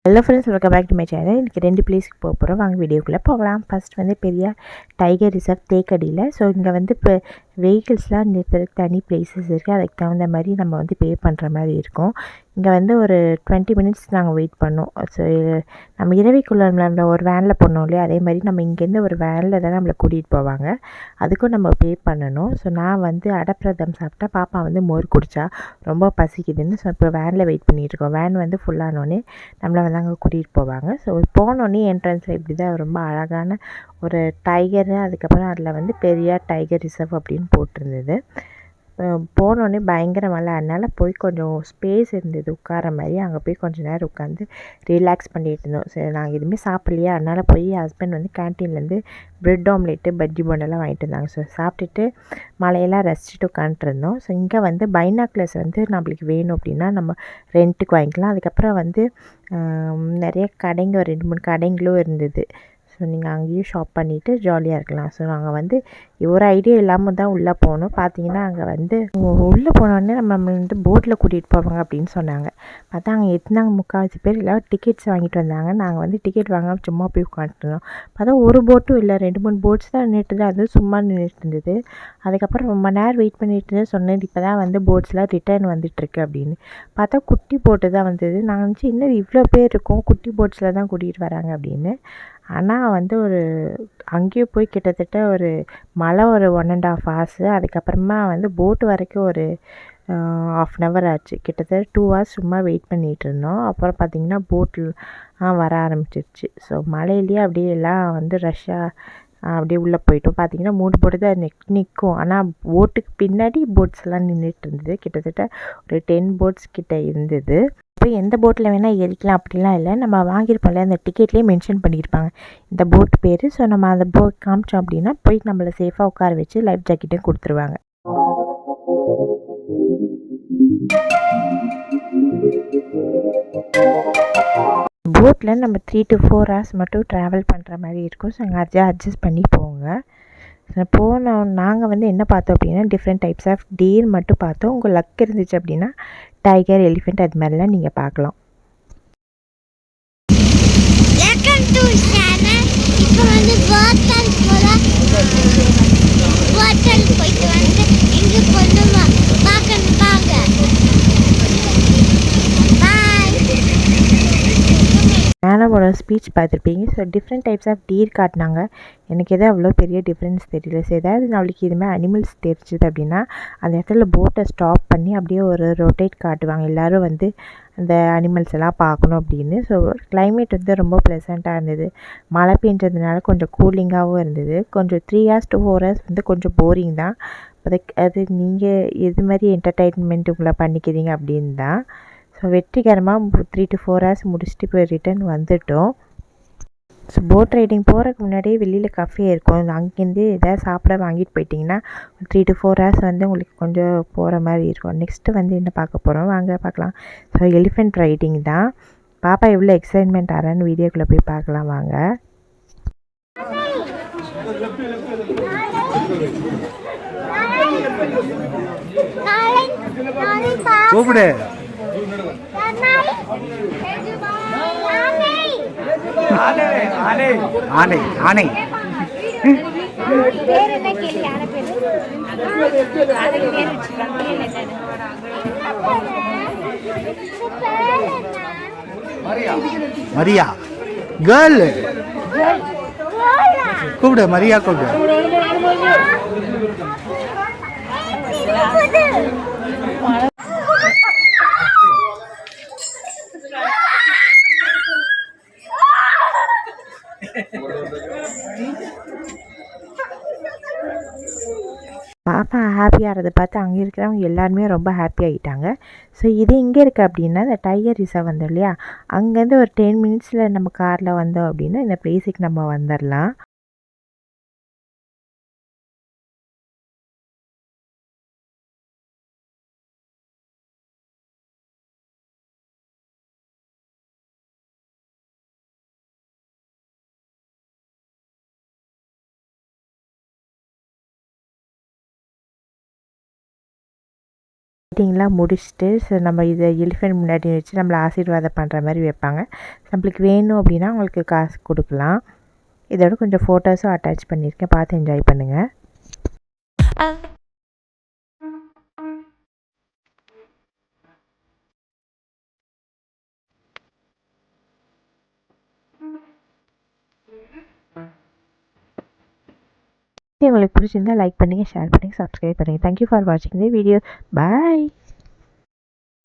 Hello friends, welcome back to my channel. இன்றைக்கி 2 பிளேஸ்க்கு போகிறோம். வாங்க வீடியோக்குள்ளே போகலாம். ஃபர்ஸ்ட் வந்து பெரியார் டைகர் ரிசர்வ் தேக்கடியில். ஸோ இங்கே வந்து இப்போ வெஹிக்கிள்ஸ்லாம் நிறுத்துறதுக்கு தனி பிளேசஸ் இருக்குது. அதுக்கு தகுந்த மாதிரி நம்ம வந்து பே பண்ணுற மாதிரி இருக்கும். இங்கே வந்து ஒரு 20 மினிட்ஸ் நாங்கள் வெயிட் பண்ணோம். ஸோ நம்ம இரவிக்குள்ளே நம்ம ஒரு வேனில் போனோம் இல்லையா, அதே மாதிரி நம்ம இங்கேருந்து ஒரு வேனில் தான் நம்மளை கூட்டிகிட்டு போவாங்க. அதுக்கும் நம்ம பே பண்ணணும். ஸோ நான் வந்து அடப்பிரதம் சாப்பிட்டேன். பாப்பா வந்து மோர் குடித்தா ரொம்ப பசிக்குதுன்னு. ஸோ இப்போ வேனில் வெயிட் பண்ணிகிட்ருக்கோம். வேன் வந்து ஃபுல்லானோடனே நம்மளை வந்து அங்கே கூட்டிகிட்டு போவாங்க. ஸோ போனோடனே என்ட்ரன்ஸில் இப்படி தான் ரொம்ப அழகான ஒரு டைகரு, அதுக்கப்புறம் அதில் வந்து பெரியார் டைகர் ரிசர்வ் அப்படின்னு போட்டிருந்தது. போனோடனே பயங்கர மழை, அதனால் போய் கொஞ்சம் ஸ்பேஸ் இருந்தது உட்கார மாதிரி. அங்கே போய் கொஞ்சம் நேரம் உட்காந்து ரிலாக்ஸ் பண்ணிகிட்டு இருந்தோம். சரி, நாங்கள் எதுவுமே சாப்பிட்லையா, அதனால் போய் ஹஸ்பண்ட் வந்து கேன்டீன்லேருந்து ப்ரெட் ஆம்லேட்டு பஜ்ஜி போண்டெல்லாம் வாங்கிட்டு வந்தாங்க. ஸோ சாப்பிட்டுட்டு மழையெல்லாம் ரசிச்சுட்டு உட்காந்துருந்தோம். ஸோ இங்கே வந்து பைனாக்குலர்ஸ் வந்து நம்மளுக்கு வேணும் அப்படின்னா நம்ம ரெண்ட்டுக்கு வாங்கிக்கலாம். அதுக்கப்புறம் வந்து நிறைய கடைங்க, ஒரு 2-3 கடைங்களும் இருந்தது. ஸோ நீங்கள் அங்கேயும் ஷாப் பண்ணிவிட்டு ஜாலியாக இருக்கலாம். ஸோ நாங்கள் வந்து ஒரு ஐடியா இல்லாமல் தான் உள்ளே போனோம். பார்த்தீங்கன்னா அங்கே வந்து உள்ளே போனோடனே நம்ம வந்து போட்டில் கூட்டிகிட்டு போவாங்க அப்படின்னு சொன்னாங்க. பார்த்தா அங்கே இருந்தாங்க முக்கால்வாசி பேர் எல்லோரும் டிக்கெட்ஸ் வாங்கிட்டு வந்தாங்க. நாங்கள் வந்து டிக்கெட் வாங்காமல் சும்மா போய் உட்காந்துருந்தோம். பார்த்தா ஒரு போட்டும் இல்லை, 2-3 போட்ஸ் தான் நின்றுட்டு, அது சும்மா நின்றுட்டு இருந்தது. அதுக்கப்புறம் ரொம்ப நேரம் வெயிட் பண்ணிட்டு சொன்னது, இப்போ தான் வந்து போட்ஸ்லாம் ரிட்டர்ன் வந்துட்டுருக்கு அப்படின்னு. பார்த்தா குட்டி போட்டு தான் வந்தது. நான் நினச்சி இன்னும் இவ்வளோ பேர் இருக்கும், குட்டி போட்ஸில் தான் கூட்டிகிட்டு வராங்க அப்படின்னு. ஆனால் வந்து ஒரு அங்கேயும் போய் கிட்டத்தட்ட ஒரு மழை ஒரு 1.5 hours, அதுக்கப்புறமா வந்து போட்டு வரைக்கும் ஒரு 1/2 hour ஆச்சு. கிட்டத்தட்ட 2 hours சும்மா வெயிட் பண்ணிகிட்டு இருந்தோம். அப்புறம் பார்த்திங்கன்னா போட்டில் வர ஆரம்பிச்சிருச்சு. ஸோ மழையிலேயே அப்படியே எல்லாம் வந்து ரஷ்ஷாக அப்படியே உள்ளே போயிட்டோம். பார்த்திங்கன்னா 3 போட்டு தான் நிற்கும். ஆனால் போட்டுக்கு பின்னாடி போட்ஸ்லாம் நின்றுட்டு இருந்தது. கிட்டத்தட்ட ஒரு 10 போட்ஸ் கிட்ட இருந்தது. போய் எந்த போட்டில் வேணால் ஏறிக்கலாம் அப்படிலாம் இல்லை. நம்ம வாங்கியிருப்போம்ல, அந்த டிக்கெட்லேயே மென்ஷன் பண்ணியிருப்பாங்க இந்த போட் பேர். ஸோ நம்ம அந்த போட் காமிச்சோம் அப்படின்னா போய் நம்மளை சேஃபாக உட்கார வச்சு லைஃப் ஜாக்கெட்டையும் கொடுத்துருவாங்க. போட்டில் நம்ம 3 to 4 hours மட்டும் ட்ராவல் பண்ணுற மாதிரி இருக்கும். ஸோ அங்கே அட்ஜஸ்ட் பண்ணி போங்க. போனோம். நாங்கள் வந்து என்ன பார்த்தோம் அப்படின்னா டிஃப்ரெண்ட் டைப்ஸ் ஆஃப் டீர் மட்டும் பார்த்தோம். உங்கள் லக் இருந்துச்சு அப்படின்னா டைகர், எலிஃபெண்ட் அது மாதிரிலாம் நீங்கள் பார்க்கலாம். இப்போ வந்து போயிட்டு வந்து இங்கே பொண்ணுமா பார்க்கணும் பாங்க. மேனமோட ஸ்பீச் பார்த்துருப்பீங்க. So different types of deer காட்டினாங்க. எனக்கு எதுவும் அவ்வளோ பெரிய டிஃப்ரென்ஸ் தெரியல. ஸோ ஏதாவது நாளைக்கு இதுமாதிரி அனிமல்ஸ் தெரிஞ்சுது அப்படின்னா அந்த இடத்துல போட்டை ஸ்டாப் பண்ணி அப்படியே ஒரு ரொட்டேட் காட்டுவாங்க. எல்லோரும் வந்து அந்த அனிமல்ஸ் எல்லாம் பார்க்கணும் அப்படின்னு. ஸோ கிளைமேட் வந்து ரொம்ப ப்ளசண்ட்டாக இருந்தது. மழை பெஞ்சதுனால கொஞ்சம் கூலிங்காகவும் இருந்தது. கொஞ்சம் 3 hours to 4 hours வந்து கொஞ்சம் போரிங் தான். அது நீங்கள் எது மாதிரி என்டர்டெயின்மெண்ட் உங்களை பண்ணிக்கிறீங்க அப்படின்னு தான். ஸோ வெற்றிகரமாக 3 to 4 hours முடிச்சுட்டு இப்போ ரிட்டர்ன் வந்துவிட்டோம். ஸோ போட் ரைடிங் போகிறதுக்கு முன்னாடியே வெளியில் கஃபே இருக்கும். அங்கேருந்து எதாவது சாப்பிட வாங்கிட்டு போயிட்டிங்கன்னா 3 to 4 hours வந்து உங்களுக்கு கொஞ்சம் போகிற மாதிரி இருக்கும். நெக்ஸ்ட்டு வந்து என்ன பார்க்க போகிறோம் வாங்க பார்க்கலாம். ஸோ எலிஃபெண்ட் ரைடிங் தான். பாப்பா எவ்வளோ எக்ஸைட்மெண்ட் ஆகிறான்னு வீடியோக்குள்ளே போய் பார்க்கலாம் வாங்க. கூப்பிடு. ஆனை ஆனை ஆனை மரியா கேர்ள் கூப்பிடு. மரியா கூப்பிடு. பாப்பா ஹாப்பியாகிறத பார்த்து அங்கே இருக்கிறவங்க எல்லாருமே ரொம்ப ஹாப்பி ஆகிட்டாங்க. ஸோ இது எங்கே இருக்குது அப்படின்னா இந்த டைகர் ரிசர்வ் வந்தோம் இல்லையா, அங்கேருந்து ஒரு 10 minutes நம்ம காரில் வந்தோம் அப்படின்னா இந்த பிளேஸுக்கு நம்ம வந்துடலாம். மீட்டிங்லாம் முடிச்சுட்டு நம்ம இதை எலிஃபென்ட் முன்னாடி வச்சு நம்மளை ஆசீர்வாதம் பண்ணுற மாதிரி வைப்பாங்க. நம்மளுக்கு வேணும் அப்படின்னா அவங்களுக்கு காசு கொடுக்கலாம். இதோட கொஞ்சம் ஃபோட்டோஸும் அட்டாச் பண்ணியிருக்கேன், பார்த்து என்ஜாய் பண்ணுங்கள். உங்களுக்கு பிடிச்சிருந்தா லைக் பண்ணுங்கள், ஷேர் பண்ணுங்கள், சப்ஸ்கிரைப் பண்ணுங்கள். தேங்க்யூ ஃபார் வாட்சிங் தி வீடியோ. பாய்.